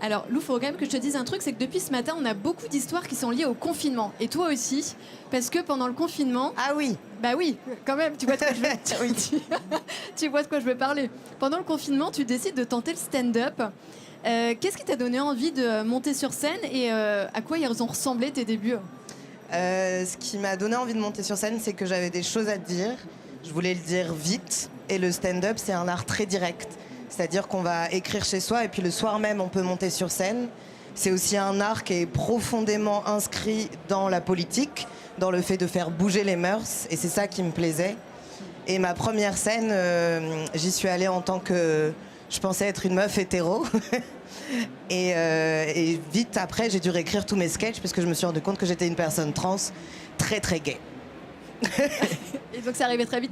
Alors, Lou, il faut quand même que je te dise un truc, c'est que depuis ce matin, on a beaucoup d'histoires qui sont liées au confinement. Et toi aussi, parce que pendant le confinement... Ah oui. Bah oui, quand même, tu vois de quoi je veux... Oui. tu vois de quoi je veux parler. Pendant le confinement, tu décides de tenter le stand-up. Qu'est-ce qui t'a donné envie de monter sur scène et à quoi ils ont ressemblé tes débuts? Ce qui m'a donné envie de monter sur scène, c'est que j'avais des choses à dire. Je voulais le dire vite. Et le stand-up, c'est un art très direct. C'est-à-dire qu'on va écrire chez soi et puis le soir même, on peut monter sur scène. C'est aussi un art qui est profondément inscrit dans la politique, dans le fait de faire bouger les mœurs. Et c'est ça qui me plaisait. Et ma première scène, j'y suis allée en tant que... Je pensais être une meuf hétéro. Et vite après, j'ai dû réécrire tous mes sketchs parce que je me suis rendu compte que j'étais une personne trans très très gay. Et donc ça arrivait très vite.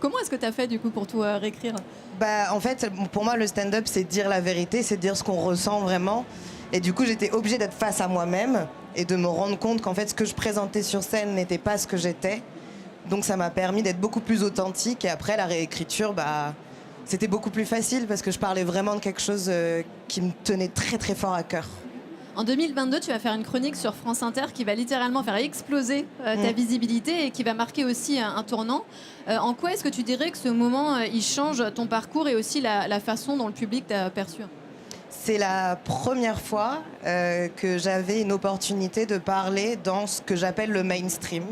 Comment est-ce que tu as fait du coup pour tout réécrire? Bah, en fait, pour moi, le stand-up, c'est dire la vérité, c'est dire ce qu'on ressent vraiment. Et du coup, j'étais obligée d'être face à moi-même et de me rendre compte qu'en fait, ce que je présentais sur scène n'était pas ce que j'étais. Donc ça m'a permis d'être beaucoup plus authentique. Et après, la réécriture, bah, c'était beaucoup plus facile parce que je parlais vraiment de quelque chose qui me tenait très très fort à cœur. En 2022, tu vas faire une chronique sur France Inter qui va littéralement faire exploser ta visibilité et qui va marquer aussi un tournant. En quoi est-ce que tu dirais que ce moment, il change ton parcours et aussi la façon dont le public t'a perçu? C'est la première fois que j'avais une opportunité de parler dans ce que j'appelle le mainstream.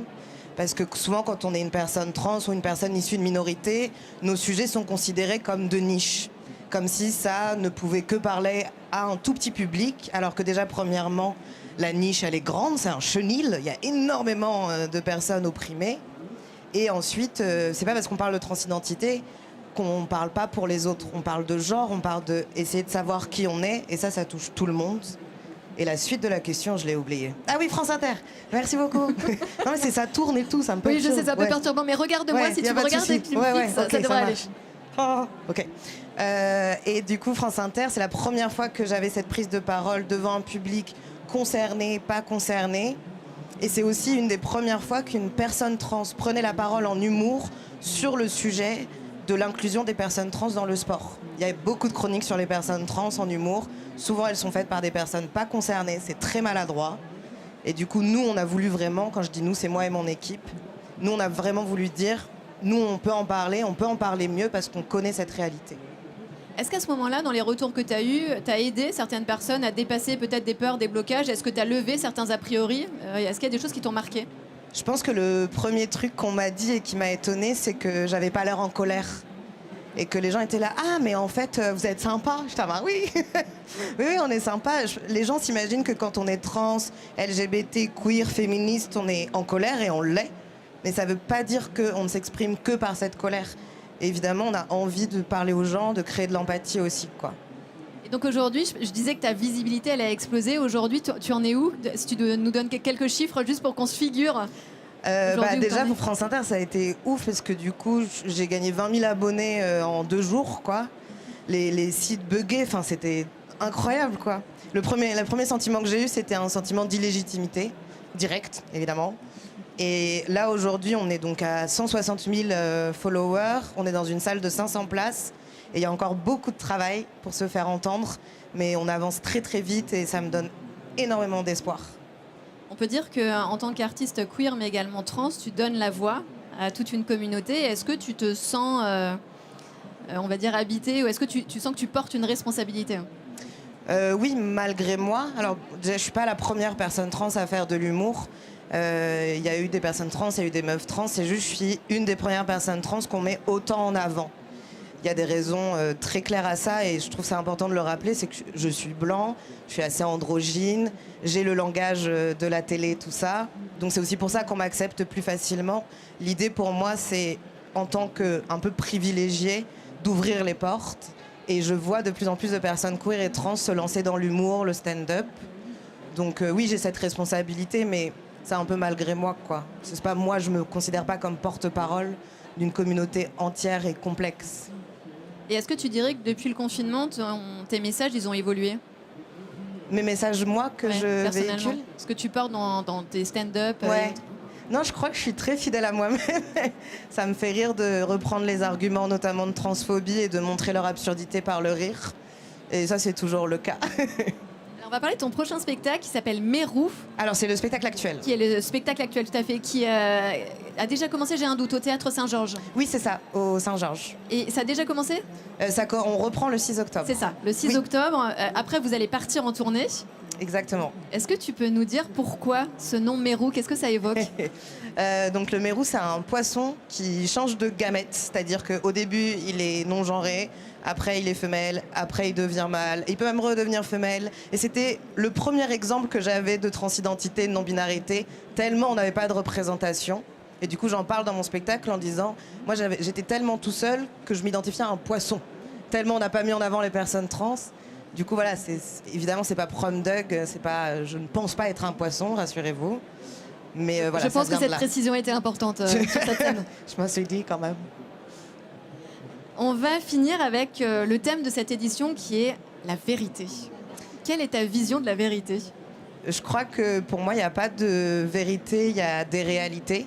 Parce que souvent, quand on est une personne trans ou une personne issue de minorité, nos sujets sont considérés comme de niche. Comme si ça ne pouvait que parler à un tout petit public, alors que déjà, premièrement, la niche, elle est grande, c'est un chenil, il y a énormément de personnes opprimées. Et ensuite, c'est pas parce qu'on parle de transidentité qu'on parle pas pour les autres. On parle de genre, on parle d'essayer de savoir qui on est, et ça touche tout le monde. Et la suite de la question, je l'ai oubliée. Ah oui, France Inter. Merci beaucoup. Non mais c'est ça tourne et tout, ça me perturbe. Oui, je sais, c'est un peu perturbant, mais regarde-moi si tu me regardes et que tu me fixes, okay, ça devrait aller. Oh, ok. Et du coup, France Inter, c'est la première fois que j'avais cette prise de parole devant un public concerné, pas concerné. Et c'est aussi une des premières fois qu'une personne trans prenait la parole en humour sur le sujet de l'inclusion des personnes trans dans le sport. Il y a beaucoup de chroniques sur les personnes trans en humour. Souvent, elles sont faites par des personnes pas concernées. C'est très maladroit. Et du coup, nous, on a voulu vraiment, quand je dis nous, c'est moi et mon équipe, nous, on a vraiment voulu dire, nous, on peut en parler mieux parce qu'on connaît cette réalité. Est-ce qu'à ce moment-là, dans les retours que tu as eus, tu as aidé certaines personnes à dépasser peut-être des peurs, des blocages? Est-ce que tu as levé certains a priori? Est-ce qu'il y a des choses qui t'ont marqué? Je pense que le premier truc qu'on m'a dit et qui m'a étonnée, c'est que j'avais pas l'air en colère. Et que les gens étaient là, ah mais en fait vous êtes sympa. Je dis, ah bah oui. oui, on est sympa. Les gens s'imaginent que quand on est trans, LGBT, queer, féministe, on est en colère et on l'est. Mais ça veut pas dire qu'on ne s'exprime que par cette colère. Et évidemment, on a envie de parler aux gens, de créer de l'empathie aussi, quoi. Et donc aujourd'hui, je disais que ta visibilité, elle a explosé. Aujourd'hui, tu en es où? Si tu nous donnes quelques chiffres juste pour qu'on se figure. Déjà pour France Inter ça a été ouf parce que du coup j'ai gagné 20 000 abonnés en 2 jours quoi. Les sites buggaient, enfin c'était incroyable quoi. Le premier sentiment que j'ai eu c'était un sentiment d'illégitimité, direct évidemment. Et là aujourd'hui on est donc à 160 000 followers, on est dans une salle de 500 places et il y a encore beaucoup de travail pour se faire entendre, mais on avance très très vite et ça me donne énormément d'espoir. On peut dire qu'en tant qu'artiste queer, mais également trans, tu donnes la voix à toute une communauté. Est-ce que tu te sens, on va dire, habité, ou est-ce que tu sens que tu portes une responsabilité? Oui, malgré moi. Alors, déjà, je ne suis pas la première personne trans à faire de l'humour. Il y a eu des personnes trans, il y a eu des meufs trans. C'est juste je suis une des premières personnes trans qu'on met autant en avant. Il y a des raisons très claires à ça et je trouve ça important de le rappeler, c'est que je suis blanc, je suis assez androgyne, j'ai le langage de la télé, tout ça. Donc c'est aussi pour ça qu'on m'accepte plus facilement. L'idée pour moi, c'est en tant qu'un peu privilégiée, d'ouvrir les portes. Et je vois de plus en plus de personnes queer et trans se lancer dans l'humour, le stand-up. Donc oui, j'ai cette responsabilité, mais c'est un peu malgré moi, quoi. C'est pas moi, je me considère pas comme porte-parole d'une communauté entière et complexe. Et est-ce que tu dirais que depuis le confinement, tes messages, ils ont évolué? Mes messages, moi, que je véhicule? Ce que tu portes dans tes stand-up? Ouais. Non, je crois que je suis très fidèle à moi-même. Ça me fait rire de reprendre les arguments, notamment de transphobie, et de montrer leur absurdité par le rire. Et ça, c'est toujours le cas. Alors, on va parler de ton prochain spectacle qui s'appelle Mérou, Alors, c'est le spectacle actuel. qui est le spectacle actuel, tout à fait, qui a déjà commencé, j'ai un doute, au Théâtre Saint-Georges. Oui, c'est ça, au Saint-Georges. Et ça a déjà commencé? On reprend le 6 octobre. C'est ça, le 6 Oui. octobre. Après, vous allez partir en tournée. Exactement. Est-ce que tu peux nous dire pourquoi ce nom Mérou? Qu'est-ce que ça évoque? Donc le mérou, c'est un poisson qui change de gamète, c'est-à-dire qu'au début, il est non-genré, après il est femelle, après il devient mâle, il peut même redevenir femelle. Et c'était le premier exemple que j'avais de transidentité, de non-binarité, tellement on n'avait pas de représentation. Et du coup, j'en parle dans mon spectacle en disant, moi j'étais tellement tout seul que je m'identifiais à un poisson, tellement on n'a pas mis en avant les personnes trans. Du coup, voilà, évidemment, c'est pas prom dog, je ne pense pas être un poisson, rassurez-vous. Mais voilà, Je pense ça que vient de cette là. précision était importante sur cette scène. Je m'en suis dit quand même. On va finir avec le thème de cette édition qui est la vérité. Quelle est ta vision de la vérité? Je crois que pour moi, il n'y a pas de vérité, il y a des réalités.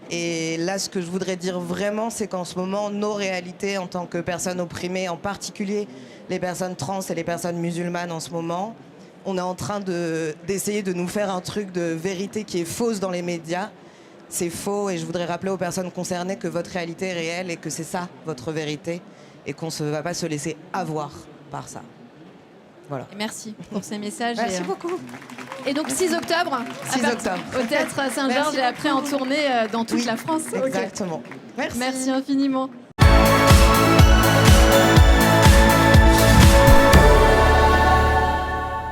Et là, ce que je voudrais dire vraiment, c'est qu'en ce moment, nos réalités en tant que personnes opprimées, en particulier les personnes trans et les personnes musulmanes en ce moment, on est en train d'essayer de nous faire un truc de vérité qui est fausse dans les médias. C'est faux et je voudrais rappeler aux personnes concernées que votre réalité est réelle et que c'est ça, votre vérité, et qu'on ne va pas se laisser avoir par ça. Voilà. Et merci pour ces messages. Merci beaucoup. Et donc 6 octobre, 6 octobre. au Théâtre Saint-Georges et après en tournée dans toute la France. Exactement. Merci infiniment.